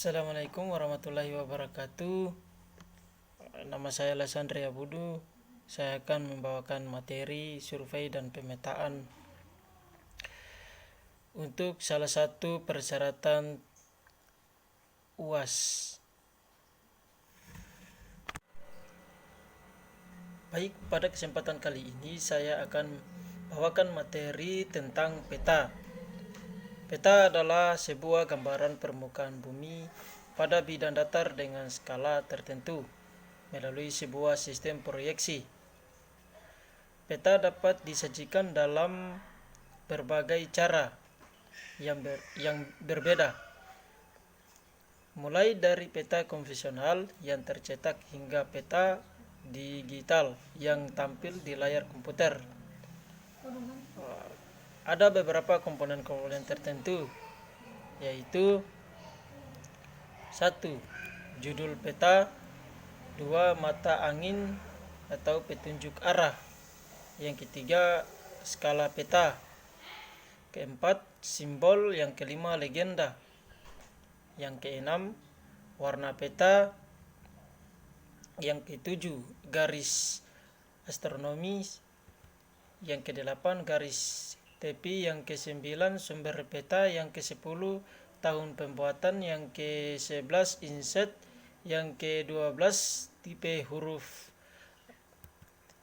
Assalamualaikum warahmatullahi wabarakatuh. Nama saya Lasandria Budu. Saya akan membawakan materi survei dan pemetaan untuk salah satu persyaratan UAS. Baik, pada kesempatan kali ini saya akan bawakan materi tentang peta. Peta adalah sebuah gambaran permukaan bumi pada bidang datar dengan skala tertentu melalui sebuah sistem proyeksi. Peta dapat disajikan dalam berbagai cara yang berbeda, mulai dari peta konvensional yang tercetak hingga peta digital yang tampil di layar komputer. Ada beberapa komponen-komponen tertentu, yaitu 1. Judul peta. 2. Mata angin atau petunjuk arah. Yang ketiga, skala peta. Keempat, simbol. Yang kelima, legenda. Yang keenam, warna peta. Yang ketujuh, garis astronomi. Yang kedelapan, garis tepi. Yang kesembilan, sumber peta. Yang ke-10, tahun pembuatan. Yang ke-11, inset. Yang ke-12, tipe huruf.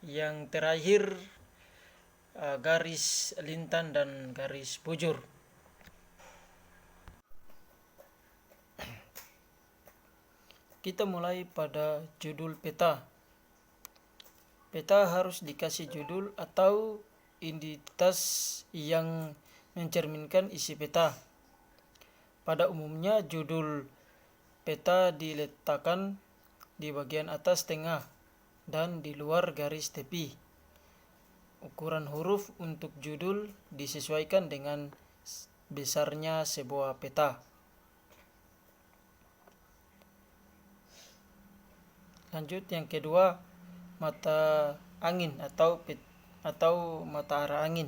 Yang terakhir, garis lintang dan garis bujur. Kita mulai pada judul peta. Peta harus dikasih judul atau identitas yang mencerminkan isi peta. Pada umumnya judul peta diletakkan di bagian atas tengah dan di luar garis tepi. Ukuran huruf untuk judul disesuaikan dengan besarnya sebuah peta. Lanjut, yang kedua, mata angin atau mata arah angin.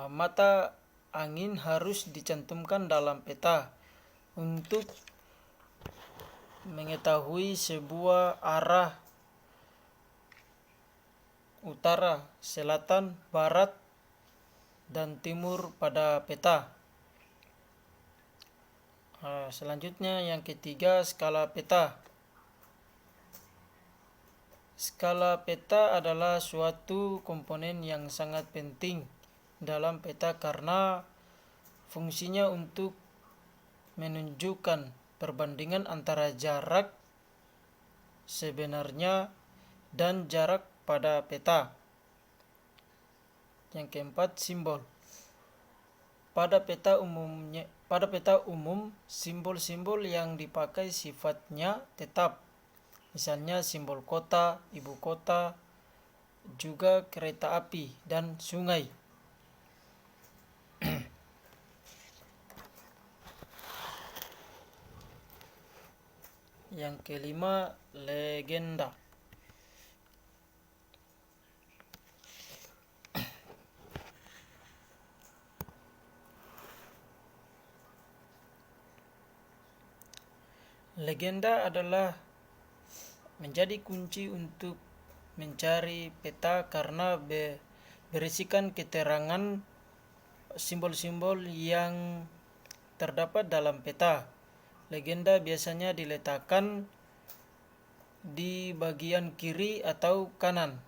Mata angin harus dicantumkan dalam peta untuk mengetahui sebuah arah utara, selatan, barat, dan timur pada peta. Selanjutnya, yang ketiga, skala peta. Skala peta adalah suatu komponen yang sangat penting dalam peta karena fungsinya untuk menunjukkan perbandingan antara jarak sebenarnya dan jarak pada peta. Yang keempat, simbol. Pada peta umum, simbol-simbol yang dipakai sifatnya tetap. Misalnya simbol kota, ibu kota, juga kereta api dan sungai. Yang kelima, legenda. Legenda adalah menjadi kunci untuk mencari peta karena berisikan keterangan simbol-simbol yang terdapat dalam peta. Legenda biasanya diletakkan di bagian kiri atau kanan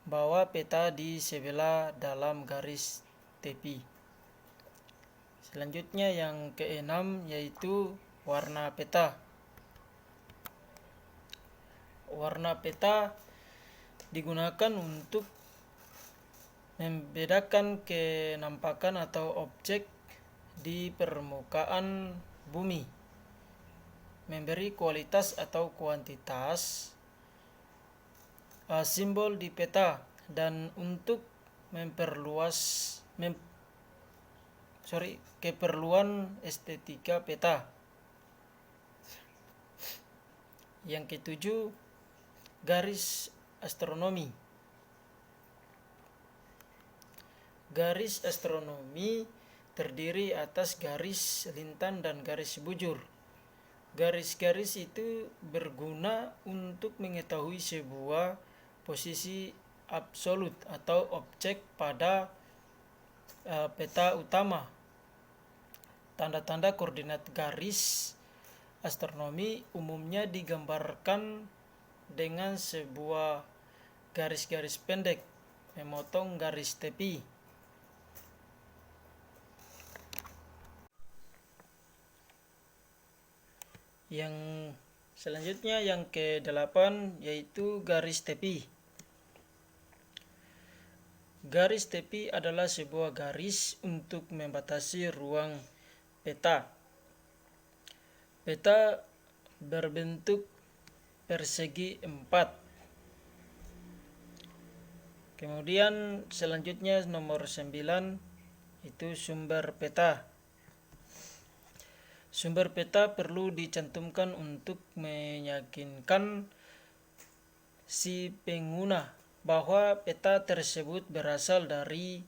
bawah peta di sebelah dalam garis tepi. Selanjutnya, yang keenam, yaitu warna peta. Warna peta digunakan untuk membedakan kenampakan atau objek di permukaan bumi, memberi kualitas atau kuantitas simbol di peta, dan untuk keperluan estetika peta. Yang ketujuh, garis astronomi. Garis astronomi terdiri atas garis lintang dan garis bujur. Garis-garis itu berguna untuk mengetahui sebuah posisi absolut atau objek pada peta utama. Tanda-tanda koordinat garis astronomi umumnya digambarkan dengan sebuah garis-garis pendek memotong garis tepi. Yang selanjutnya yang ke-8 yaitu garis tepi. Garis tepi adalah sebuah garis untuk membatasi ruang peta. Peta berbentuk persegi 4. Kemudian selanjutnya nomor 9 itu sumber peta. Sumber peta perlu dicantumkan untuk meyakinkan si pengguna bahwa peta tersebut berasal dari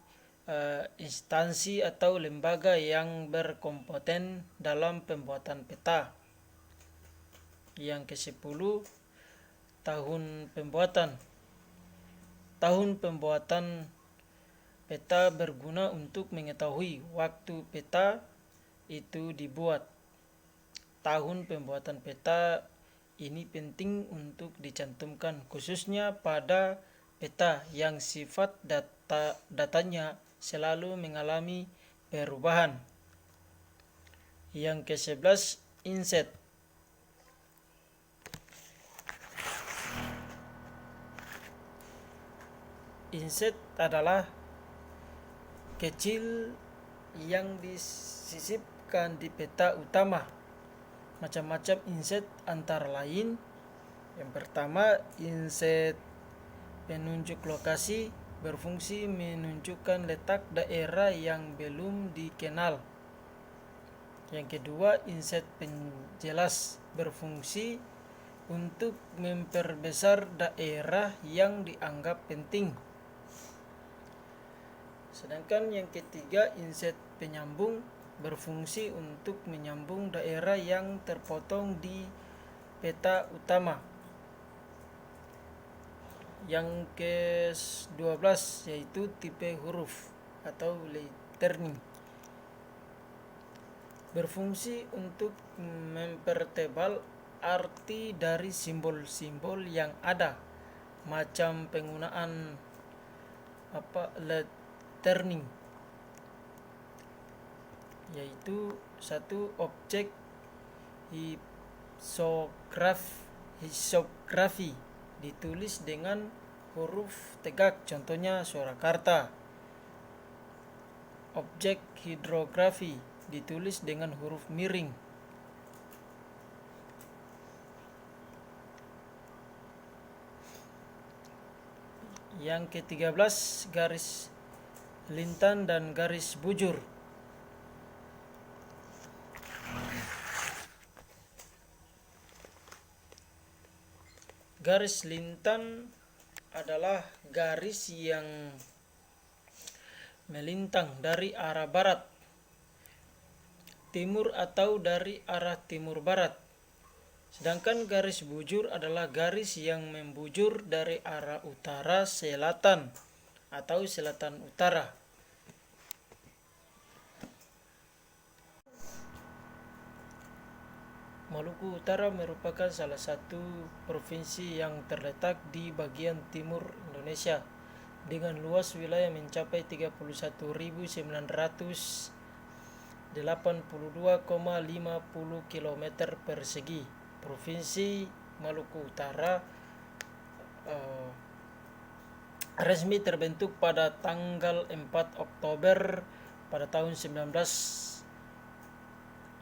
instansi atau lembaga yang berkompeten dalam pembuatan peta. Yang ke-10, tahun pembuatan. Tahun pembuatan peta berguna untuk mengetahui waktu peta itu dibuat. Tahun pembuatan peta ini penting untuk dicantumkan khususnya pada peta yang sifat datanya selalu mengalami perubahan. Yang ke-11, inset. Inset adalah kecil yang disisipkan di peta utama. Macam-macam inset antara lain. Yang pertama, inset penunjuk lokasi berfungsi menunjukkan letak daerah yang belum dikenal. Yang kedua, inset penjelas berfungsi untuk memperbesar daerah yang dianggap penting. Sedangkan yang ketiga, inset penyambung berfungsi untuk menyambung daerah yang terpotong di peta utama. Yang ke-12 yaitu tipe huruf atau lettering. Berfungsi untuk mempertebal arti dari simbol-simbol yang ada. Macam penggunaan lettering yaitu satu objek hipografi ditulis dengan huruf tegak, contohnya Surakarta. Objek hidrografi ditulis dengan huruf miring. Yang ke-13, garis lintang dan garis bujur. Garis lintang adalah garis yang melintang dari arah barat, timur atau dari arah timur barat. Sedangkan garis bujur adalah garis yang membujur dari arah utara selatan atau selatan utara. Maluku Utara merupakan salah satu provinsi yang terletak di bagian timur Indonesia dengan luas wilayah mencapai 31.982,50 km persegi. Provinsi Maluku Utara resmi terbentuk pada tanggal 4 Oktober pada tahun 1999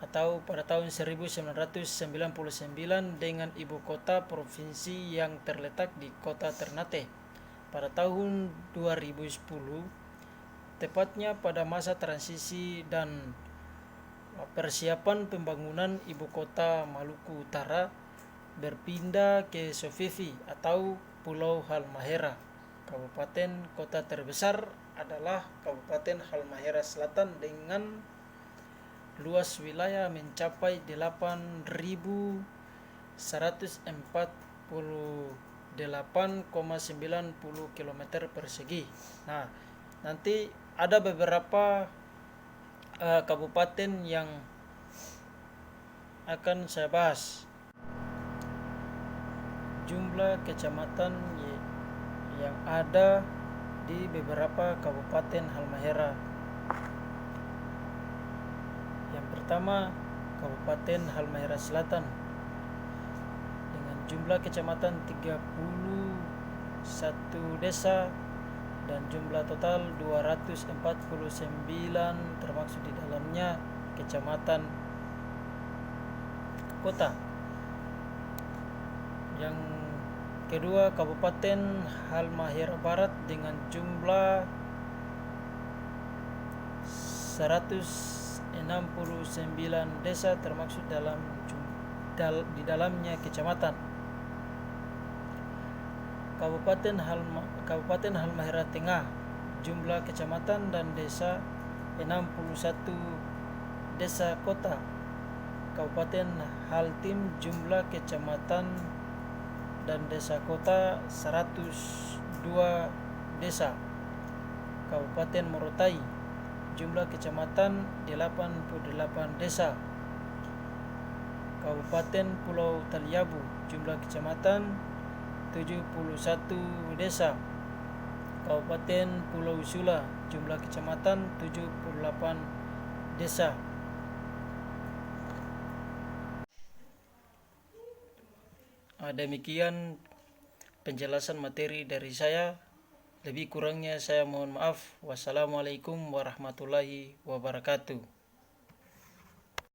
dengan ibu kota provinsi yang terletak di kota Ternate. Pada tahun 2010, tepatnya pada masa transisi dan persiapan pembangunan ibu kota Maluku Utara berpindah ke Sofifi atau Pulau Halmahera, kabupaten kota terbesar adalah Kabupaten Halmahera Selatan dengan luas wilayah mencapai 8.148,90 km persegi. Nah, nanti ada beberapa kabupaten yang akan saya bahas. Jumlah kecamatan yang ada di beberapa kabupaten Halmahera. Yang pertama, Kabupaten Halmahera Selatan dengan jumlah kecamatan 31 desa dan jumlah total 249, termasuk di dalamnya kecamatan kota. Yang kedua, Kabupaten Halmahera Barat dengan jumlah 169 desa, termasuk di dalamnya kecamatan. Kabupaten Halmahera Tengah, jumlah kecamatan dan desa 61 desa kota. Kabupaten Haltim, jumlah kecamatan dan desa kota 102 desa. Kabupaten Morotai, jumlah kecamatan 88 desa. Kabupaten Pulau Taliabu, jumlah kecamatan 71 desa. Kabupaten Pulau Sula, jumlah kecamatan 78 desa. Demikian penjelasan materi dari saya. Lebih kurangnya saya mohon maaf. Wassalamualaikum warahmatullahi wabarakatuh.